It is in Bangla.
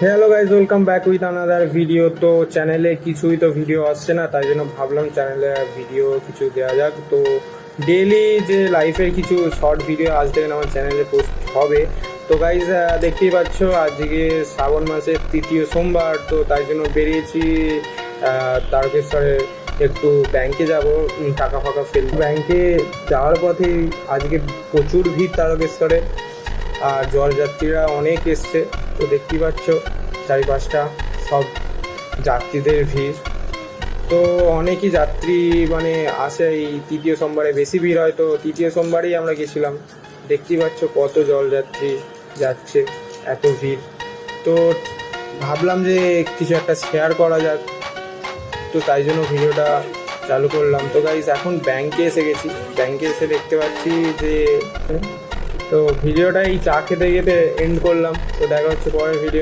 Hello guys, welcome back with another video. তো চ্যানেলে কিছুই তো ভিডিও আসছে না, তাই জন্য ভাবলাম চ্যানেলে ভিডিও কিছু দেওয়া যাক। তো ডেইলি যে লাইফের কিছু শর্ট ভিডিও আজ থেকে আমার চ্যানেলে পোস্ট হবে। তো গাইজ দেখতেই পাচ্ছ আজকে শ্রাবণ মাসের তৃতীয় সোমবার, তো তাই জন্য বেরিয়েছি তারকেশ্বরে একটু ব্যাংকে যাব, টাকা ফাঁকা ফেল। ব্যাংকে যাওয়ার পথে আজকে প্রচুর ভিড় তারকেশ্বরে, আর জলযাত্রীরা অনেক এসছে। তো দেখতেই পাচ্ছ চারিপাশটা সব যাত্রীদের ভিড়। তো অনেকই যাত্রী আসে এই তৃতীয় সোমবারে, বেশি ভিড় হয়। তো তৃতীয় সোমবারেই আমরা গেছিলাম, দেখতেই পাচ্ছ কত জলযাত্রী যাচ্ছে, এত ভিড়। তো ভাবলাম যে কিছু একটা শেয়ার করা যাক, তো তাই জন্য ভিডিওটা চালু করলাম। তো গাইস এখন ব্যাংকে এসে গেছি, ব্যাংকে এসে দেখতে পাচ্ছি যে তো ভিডিওটা এই চা খেতে খেতে এন্ড করলাম। তো দেখা হচ্ছে পরের ভিডিও।